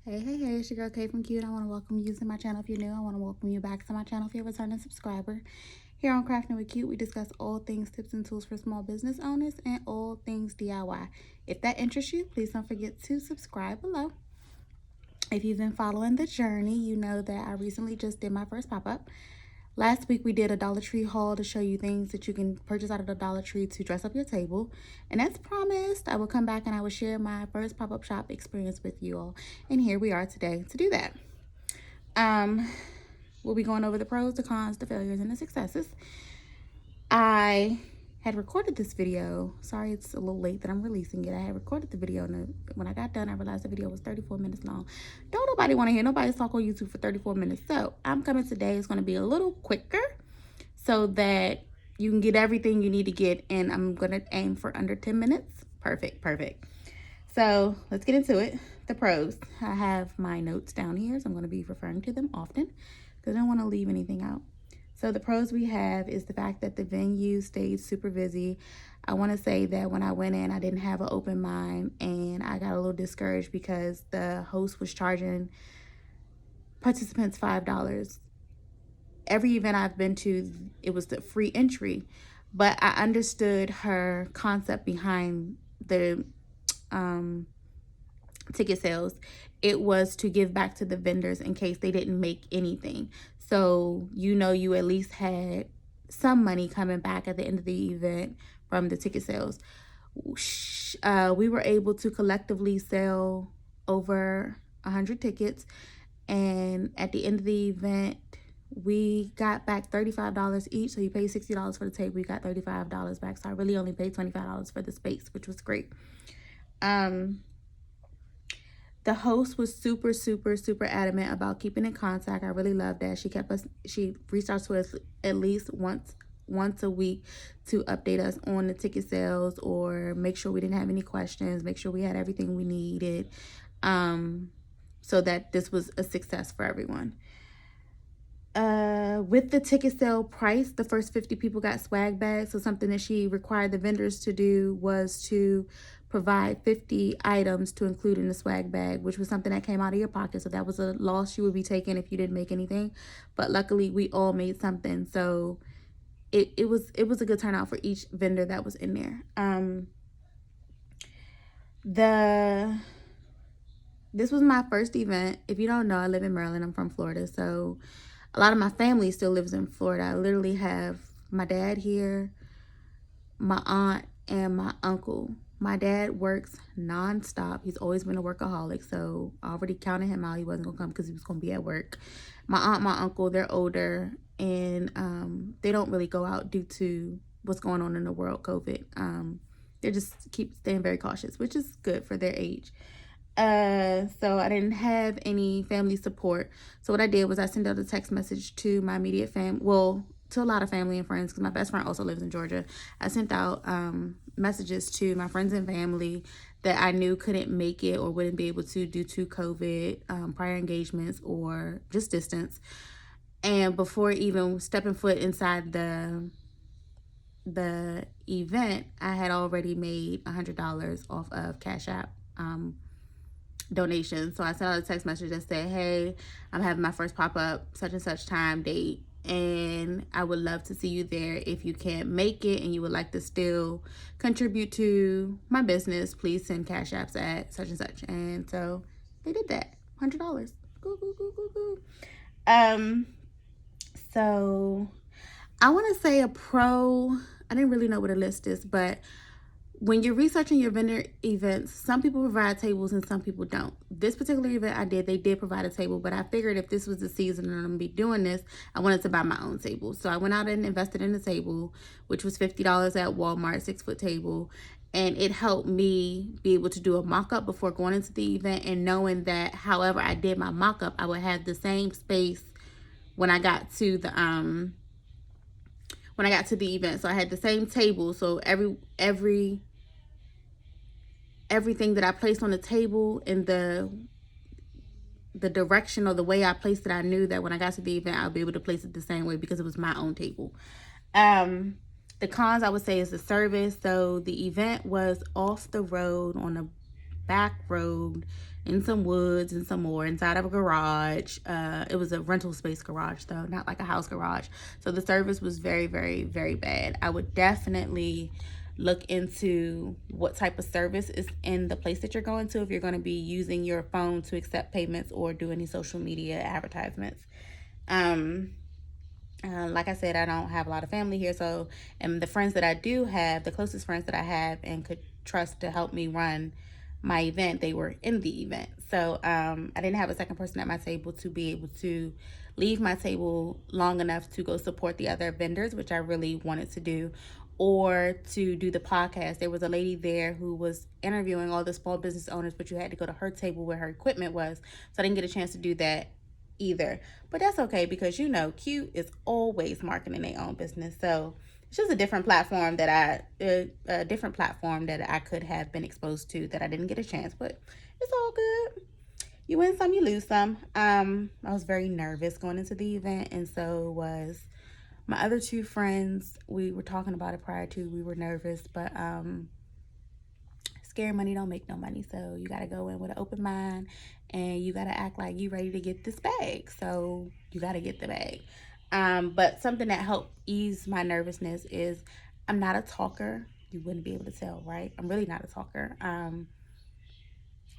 Hey, it's your girl Kay from Q, and I want to welcome you to my channel if you're new. I want to welcome you back to my channel if you're a returning subscriber. Here on Crafting with Q, we discuss all things tips and tools for small business owners and all things DIY. If that interests you, please don't forget to subscribe below. If you've been following the journey, you know that I recently just did my first pop-up. Last week we did a Dollar Tree haul to show you things that you can purchase out of the Dollar Tree to dress up your table. And as promised, I will come back and I will share my first pop-up shop experience with you all. And here we are today to do that. We'll be going over the pros, the cons, the failures, and the successes. I had recorded this video. Sorry it's a little late that I'm releasing it. I had recorded the video, and when I got done, I realized the video was 34 minutes long. Don't nobody want to hear nobody's talk on YouTube for 34 minutes. So I'm coming today. It's going to be a little quicker so that you can get everything you need to get, and I'm going to aim for under 10 minutes. Perfect. So let's get into it. The pros. I have my notes down here, so I'm going to be referring to them often because I don't want to leave anything out. So the pros we have is the fact that the venue stayed super busy. I want to say that when I went in, I didn't have an open mind, and I got a little discouraged because the host was charging participants $5. Every event I've been to, it was the free entry, but I understood her concept behind the ticket sales. It was to give back to the vendors in case they didn't make anything. So, you at least had some money coming back at the end of the event from the ticket sales. We were able to collectively sell over 100 tickets. And at the end of the event, we got back $35 each. So you paid $60 for the table. We got $35 back. So I really only paid $25 for the space, which was great. The host was super adamant about keeping in contact. I really loved that. She reached out to us at least once a week to update us on the ticket sales or make sure we didn't have any questions, make sure we had everything we needed, so that this was a success for everyone. With the ticket sale price, the first 50 people got swag bags. So something that she required the vendors to do was to provide 50 items to include in the swag bag, which was something that came out of your pocket. So that was a loss you would be taking if you didn't make anything. But luckily, we all made something. So it was a good turnout for each vendor that was in there. This was my first event. If you don't know, I live in Maryland. I'm from Florida. So a lot of my family still lives in Florida. I literally have my dad here, my aunt, and my uncle. My dad works nonstop. He's always been a workaholic, so I already counted him out. He wasn't going to come because he was going to be at work. My aunt, my uncle, they're older, and they don't really go out due to what's going on in the world, COVID. They just keep staying very cautious, which is good for their age. So I didn't have any family support. So what I did was I sent out a text message to my immediate to a lot of family and friends, because my best friend also lives in Georgia. I sent out messages to my friends and family that I knew couldn't make it or wouldn't be able to due to COVID, prior engagements, or just distance. And before even stepping foot inside the event, I had already made $100 off of Cash App donations. So I sent out a text message that said, hey, I'm having my first pop-up such and such time, date, and I would love to see you there. If you can't make it and you would like to still contribute to my business, please send Cash Apps at such and such. And so they did that. $100. Go. So I want to say a pro. I didn't really know what a list is, but when you're researching your vendor events, some people provide tables and some people don't. This particular event they did provide a table, but I figured if this was the season and I'm going to be doing this, I wanted to buy my own table. So I went out and invested in a table, which was $50 at Walmart, 6-foot table. And it helped me be able to do a mock-up before going into the event, and knowing that however I did my mock-up, I would have the same space when I got to the event. So I had the same table. So everything that I placed on the table and the direction or the way I placed it, I knew that when I got to the event, I'll be able to place it the same way because it was my own table. The cons, I would say, is the service. So the event was off the road on a back road in some woods and some more inside of a garage. It was a rental space garage though, not like a house garage. So the service was very, very, very bad. I would definitely look into what type of service is in the place that you're going to, if you're going to be using your phone to accept payments or do any social media advertisements. Like I said, I don't have a lot of family here, so, and the friends that I do have, the closest friends that I have and could trust to help me run my event, they were in the event. So I didn't have a second person at my table to be able to leave my table long enough to go support the other vendors, which I really wanted to do, or to do the podcast. There was a lady there who was interviewing all the small business owners, but you had to go to her table where her equipment was. So I didn't get a chance to do that either. But that's okay, because you know, Q is always marketing their own business. So it's just a different platform that I could have been exposed to that I didn't get a chance. But it's all good. You win some, you lose some. I was very nervous going into the event, and so was my other two friends. We were talking about it prior to. We were nervous, but scary money don't make no money. So you got to go in with an open mind, and you got to act like you ready to get this bag. So you got to get the bag. But something that helped ease my nervousness is I'm not a talker. You wouldn't be able to tell, right? I'm really not a talker.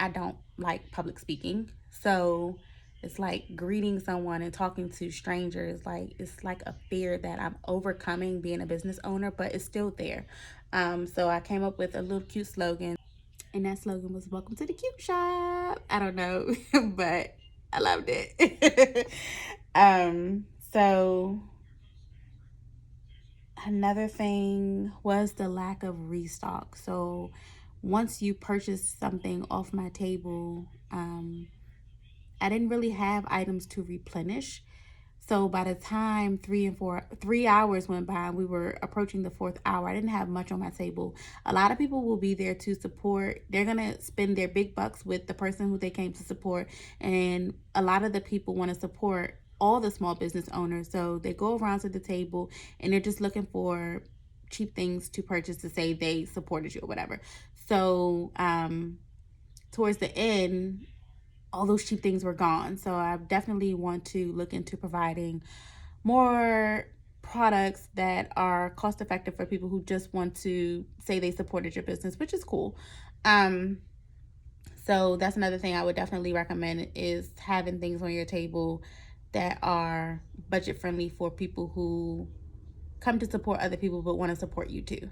I don't like public speaking. So it's like greeting someone and talking to strangers. Like, it's like a fear that I'm overcoming being a business owner, but it's still there. So I came up with a little cute slogan, and that slogan was "Welcome to the Cute Shop." I don't know, but I loved it. So another thing was the lack of restock. So once you purchase something off my table, I didn't really have items to replenish. So by the time 3 hours went by, we were approaching the fourth hour, I didn't have much on my table. A lot of people will be there to support. They're going to spend their big bucks with the person who they came to support. And a lot of the people want to support all the small business owners. So they go around to the table and they're just looking for cheap things to purchase to say they supported you or whatever. So towards the end, all those cheap things were gone. So I definitely want to look into providing more products that are cost effective for people who just want to say they supported your business, which is cool. So that's another thing I would definitely recommend, is having things on your table that are budget friendly for people who come to support other people but want to support you too.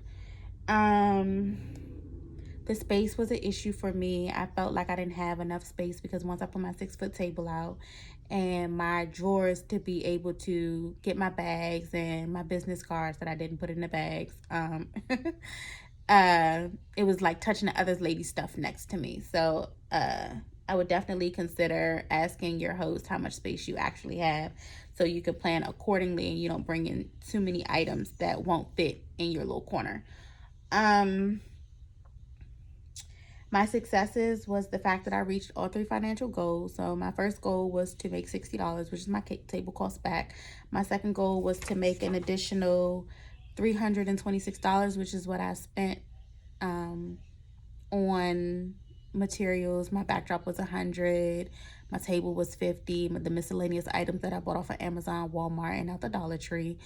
The space was an issue for me. I felt like I didn't have enough space, because once I put my 6-foot table out and my drawers to be able to get my bags and my business cards that I didn't put in the bags, it was like touching the other lady's stuff next to me. So I would definitely consider asking your host how much space you actually have, so you can plan accordingly and you don't bring in too many items that won't fit in your little corner. My successes was the fact that I reached all 3 financial goals. So my first goal was to make $60, which is my table cost back. My second goal was to make an additional $326, which is what I spent on materials. My backdrop was $100. My table was $50. The miscellaneous items that I bought off of Amazon, Walmart, and out the Dollar Tree.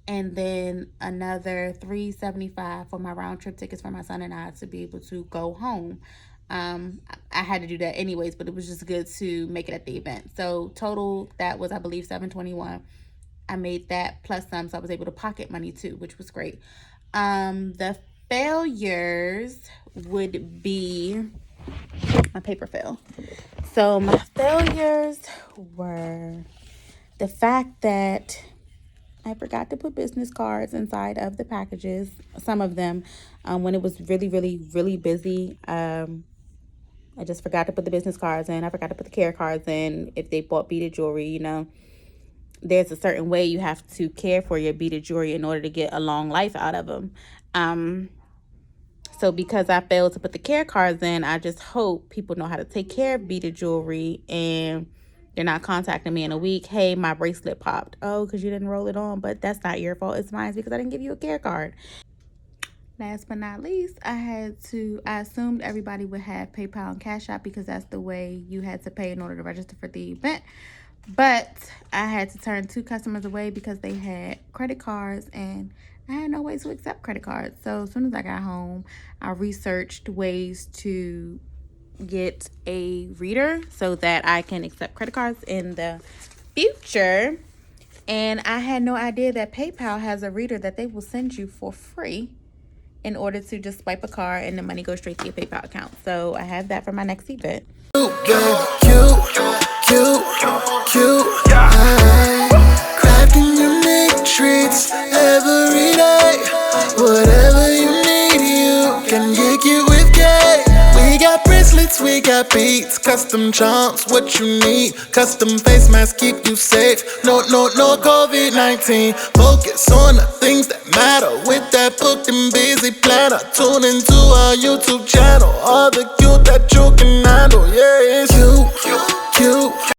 And then another $375 for my round trip tickets for my son and I to be able to go home. I had to do that anyways, but it was just good to make it at the event. So total, that was, I believe, $721. I made that plus some, so I was able to pocket money too, which was great. The failures would be my paper fail. So my failures were the fact that I forgot to put business cards inside of the packages, some of them, when it was really, really, really busy. I just forgot to put the business cards in. I forgot to put the care cards in. If they bought beaded jewelry, you know, there's a certain way you have to care for your beaded jewelry in order to get a long life out of them. So because I failed to put the care cards in, I just hope people know how to take care of beaded jewelry and they're not contacting me in a week. Hey, my bracelet popped. Oh, because you didn't roll it on. But that's not your fault. It's mine, because I didn't give you a care card. Last but not least, I assumed everybody would have PayPal and Cash App because that's the way you had to pay in order to register for the event. But I had to turn 2 customers away because they had credit cards and I had no way to accept credit cards. So as soon as I got home, I researched ways to get a reader so that I can accept credit cards in the future. And I had no idea that PayPal has a reader that they will send you for free in order to just swipe a card and the money goes straight to your PayPal account. So I have that for my next event. Cute. Crafting unique treats every day. Whatever you need, you can get it with K. We got bracelets, we got beats, custom charms, what you need. Custom face masks keep you safe. No COVID-19. Focus on the things that matter. With that booked and busy planner, tune into our YouTube channel. All the cute that you can handle, yeah, it's cute.